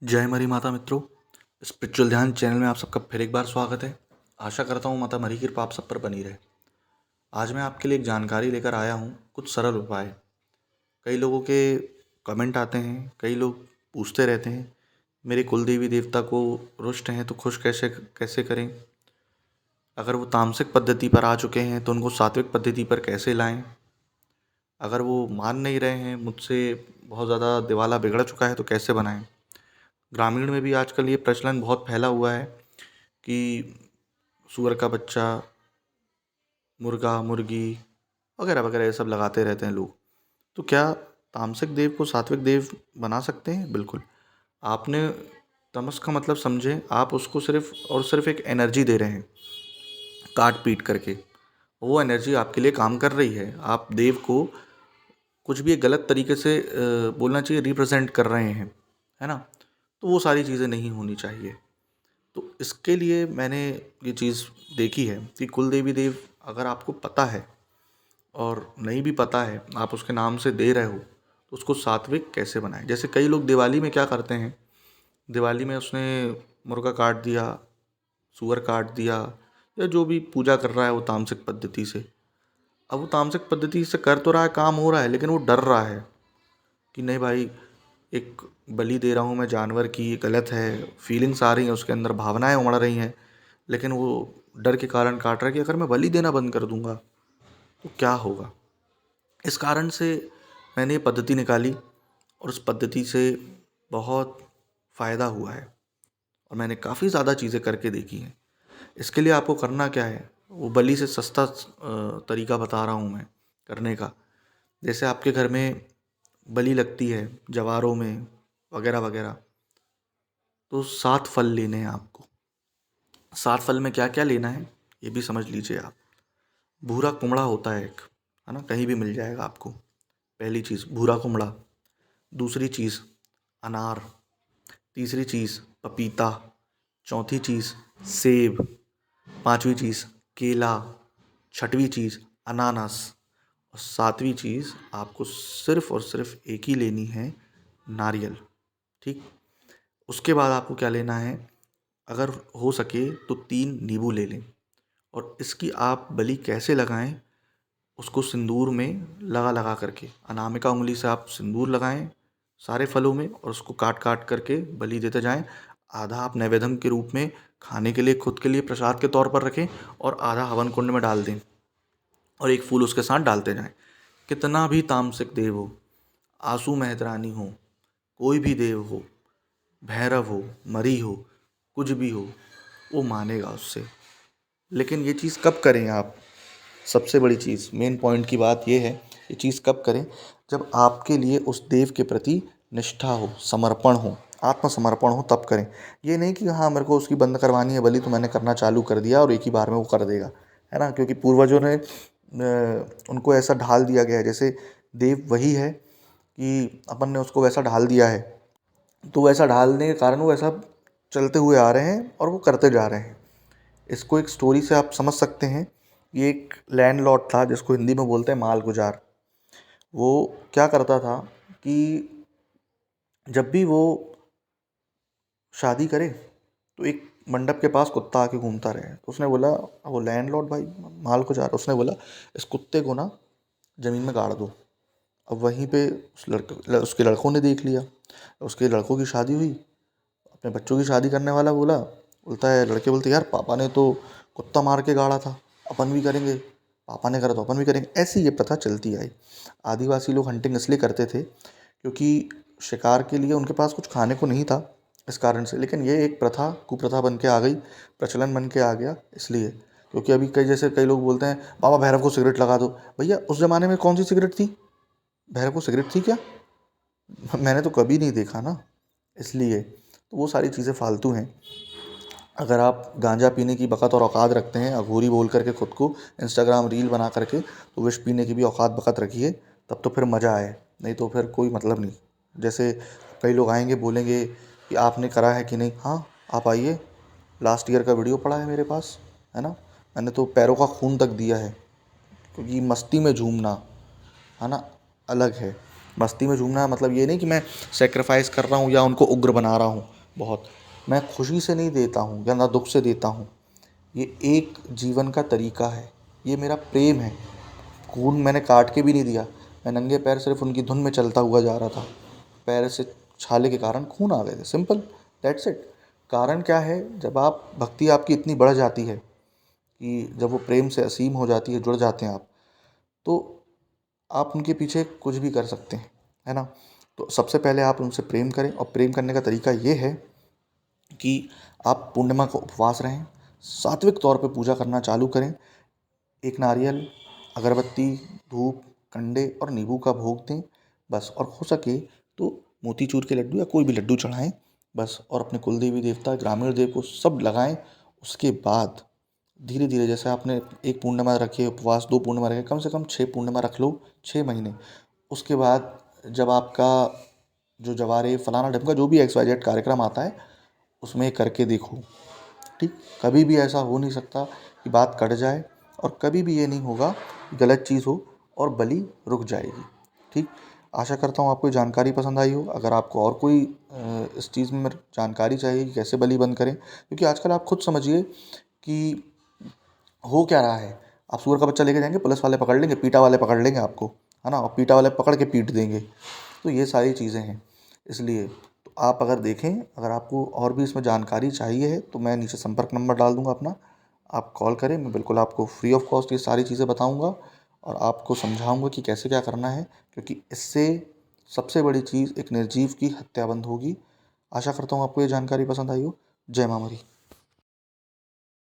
जय मरी माता मित्रों, स्पिरिचुअल ध्यान चैनल में आप सबका फिर एक बार स्वागत है। आशा करता हूँ माता मरी कृपा आप सब पर बनी रहे। आज मैं आपके लिए एक जानकारी लेकर आया हूँ, कुछ सरल उपाय। कई लोगों के कमेंट आते हैं, कई लोग पूछते रहते हैं मेरे कुल देवी देवता को रुष्ट हैं तो खुश कैसे कैसे करें। अगर वो तामसिक पद्धति पर आ चुके हैं तो उनको सात्विक पद्धति पर कैसे लाएं। अगर वो मान नहीं रहे हैं, मुझसे बहुत ज़्यादा दिवाला बिगड़ चुका है तो कैसे बनाएं। ग्रामीण में भी आजकल ये प्रचलन बहुत फैला हुआ है कि सूअर का बच्चा, मुर्गा मुर्गी वगैरह वगैरह ये सब लगाते रहते हैं लोग। तो क्या तामसिक देव को सात्विक देव बना सकते हैं? बिल्कुल। आपने तमस का मतलब समझे, आप उसको सिर्फ और सिर्फ एक एनर्जी दे रहे हैं काट पीट करके। वो एनर्जी आपके लिए काम कर रही है। आप देव को कुछ भी एक गलत तरीके से बोलना चाहिए, रिप्रेजेंट कर रहे हैं, है ना। तो वो सारी चीज़ें नहीं होनी चाहिए। तो इसके लिए मैंने ये चीज़ देखी है कि कुल देवी देव अगर आपको पता है और नहीं भी पता है, आप उसके नाम से दे रहे हो, तो उसको सात्विक कैसे बनाएं। जैसे कई लोग दिवाली में क्या करते हैं, दिवाली में उसने मुर्गा काट दिया, सूअर काट दिया, या जो भी पूजा कर रहा है वो तामसिक पद्धति से। अब वो तामसिक पद्धति से कर तो रहा है, काम हो रहा है, लेकिन वो डर रहा है कि नहीं भाई, एक बलि दे रहा हूँ मैं जानवर की, ये गलत है। फीलिंग्स आ रही हैं उसके अंदर, भावनाएं उमड़ रही हैं, लेकिन वो डर के कारण काट रहा है कि अगर मैं बलि देना बंद कर दूंगा तो क्या होगा। इस कारण से मैंने ये पद्धति निकाली और उस पद्धति से बहुत फ़ायदा हुआ है और मैंने काफ़ी ज़्यादा चीज़ें करके देखी हैं। इसके लिए आपको करना क्या है, वो बलि से सस्ता तरीका बता रहा हूँ मैं करने का। जैसे आपके घर में बलि लगती है जवारों में वगैरह वगैरह, तो 7 फल लेने हैं आपको। 7 फल में क्या क्या लेना है ये भी समझ लीजिए आप। भूरा कुमड़ा होता है एक, है ना, कहीं भी मिल जाएगा आपको। पहली चीज़ भूरा कुमड़ा, दूसरी चीज़ अनार, तीसरी चीज़ पपीता, चौथी चीज़ सेब, पांचवी चीज़ केला, छठवीं चीज़ अनानास, और सातवीं चीज़ आपको सिर्फ और सिर्फ एक ही लेनी है, नारियल। ठीक। उसके बाद आपको क्या लेना है, अगर हो सके तो 3 नींबू ले लें। और इसकी आप बलि कैसे लगाएं, उसको सिंदूर में लगा लगा करके, अनामिका उंगली से आप सिंदूर लगाएं सारे फलों में और उसको काट काट करके बलि देते जाएं। आधा आप नैवेद्यम के रूप में खाने के लिए, खुद के लिए प्रसाद के तौर पर रखें, और आधा हवन कुंड में डाल दें और एक फूल उसके साथ डालते जाएं। कितना भी तामसिक देव हो, आंसू मेहतरानी हो, कोई भी देव हो, भैरव हो, मरी हो, कुछ भी हो, वो मानेगा उससे। लेकिन ये चीज़ कब करें आप, सबसे बड़ी चीज़, मेन पॉइंट की बात ये है, ये चीज़ कब करें, जब आपके लिए उस देव के प्रति निष्ठा हो, समर्पण हो, आत्मसमर्पण हो, तब करें। ये नहीं कि हाँ मेरे को उसकी बंद करवानी है बलि तो मैंने करना चालू कर दिया और एक ही बार में वो कर देगा, है ना। क्योंकि पूर्वजों ने उनको ऐसा ढाल दिया गया है, जैसे देव वही है कि अपन ने उसको वैसा ढाल दिया है, तो वैसा ढालने के कारण वो ऐसा चलते हुए आ रहे हैं और वो करते जा रहे हैं। इसको एक स्टोरी से आप समझ सकते हैं। ये एक लैंडलॉर्ड था जिसको हिंदी में बोलते हैं मालगुजार। वो क्या करता था कि जब भी वो शादी करे तो एक मंडप के पास कुत्ता आके घूमता रहे। तो उसने बोला, वो लैंडलॉर्ड भाई मालगुजार, उसने बोला इस कुत्ते को ना ज़मीन में गाड़ दो। अब वहीं पे उसके लड़कों ने देख लिया, उसके लड़कों की शादी हुई, अपने बच्चों की शादी करने वाला बोलता है, लड़के बोलते यार पापा ने तो कुत्ता मार के गाड़ा था, अपन भी करेंगे, पापा ने करा तो अपन भी करेंगे। ऐसी ये प्रथा चलती आई। आदिवासी लोग हंटिंग इसलिए करते थे क्योंकि शिकार के लिए उनके पास कुछ खाने को नहीं था, इस कारण से। लेकिन ये एक प्रथा, कुप्रथा बन के आ गई, प्रचलन बन के आ गया इसलिए। क्योंकि अभी कई लोग बोलते हैं बाबा भैरव को सिगरेट लगा दो। भैया उस ज़माने में कौन सी सिगरेट थी, भैरव को सिगरेट थी क्या? मैंने तो कभी नहीं देखा ना। इसलिए तो वो सारी चीज़ें फालतू हैं। अगर आप गांजा पीने की बकत और औकात रखते हैं, अघोरी बोल करके खुद को इंस्टाग्राम रील बना करके, तो विष पीने की भी औकात बकत रखिए, तब तो फिर मज़ा आए, नहीं तो फिर कोई मतलब नहीं। जैसे कई लोग आएंगे बोलेंगे कि आपने करा है कि नहीं। हाँ, आप आइए, लास्ट ईयर का वीडियो पड़ा है मेरे पास, है ना। मैंने तो पैरों का खून तक दिया है, क्योंकि मस्ती में झूमना, है ना, अलग है। मस्ती में झूमना मतलब ये नहीं कि मैं सेक्रीफाइस कर रहा हूँ या उनको उग्र बना रहा हूँ बहुत। मैं खुशी से नहीं देता हूँ या ना दुख से देता हूँ। ये एक जीवन का तरीका है, ये मेरा प्रेम है। खून मैंने काट के भी नहीं दिया, मैं नंगे पैर सिर्फ उनकी धुन में चलता हुआ जा रहा था। पैर से छाले के कारण खून आ गए थे, सिंपल, दैट्स इट। कारण क्या है, जब आप भक्ति आपकी इतनी बढ़ जाती है कि जब वो प्रेम से असीम हो जाती है, जुड़ जाते हैं आप, तो आप उनके पीछे कुछ भी कर सकते हैं, है ना। तो सबसे पहले आप उनसे प्रेम करें, और प्रेम करने का तरीका ये है कि आप पूर्णिमा को उपवास रहें, सात्विक तौर पे पूजा करना चालू करें। एक नारियल, अगरबत्ती, धूप, कंडे और नींबू का भोग दें बस। और हो सके तो मोतीचूर के लड्डू या कोई भी लड्डू चढ़ाएं बस। और अपने कुल देवी देवता, ग्रामीण देव को सब लगाएं। उसके बाद धीरे धीरे, जैसे आपने एक पूर्णिमा रखी है उपवास, 2 पूर्णिमा रखे, कम से कम 6 पूर्णिमा रख लो, 6 महीने। उसके बाद जब आपका जो जवारे फलाना ढिमका जो भी XYZ कार्यक्रम आता है, उसमें करके देखो। ठीक, कभी भी ऐसा हो नहीं सकता कि बात कट जाए, और कभी भी ये नहीं होगा कि गलत चीज़ हो और बलि रुक जाएगी। ठीक, आशा करता हूँ आपको ये जानकारी पसंद आई हो। अगर आपको और कोई इस चीज़ में जानकारी चाहिए कि कैसे बलि बंद करें, क्योंकि आजकल आप खुद समझिए कि हो क्या रहा है। आप सूअर का बच्चा लेके जाएंगे, पुलिस वाले पकड़ लेंगे, पीटा वाले पकड़ लेंगे आपको, है ना, और पीटा वाले पकड़ के पीट देंगे। तो ये सारी चीज़ें हैं। इसलिए तो आप अगर देखें, अगर आपको और भी इसमें जानकारी चाहिए है तो मैं नीचे संपर्क नंबर डाल दूंगा अपना, आप कॉल करें। मैं बिल्कुल आपको फ्री ऑफ कॉस्ट ये सारी चीज़ें बताऊंगा और आपको समझाऊंगा कि कैसे क्या करना है, क्योंकि इससे सबसे बड़ी चीज़ एक निर्जीव की हत्या बंद होगी। आशा करता हूँ आपको ये जानकारी पसंद आई हो। जय माँ मरी।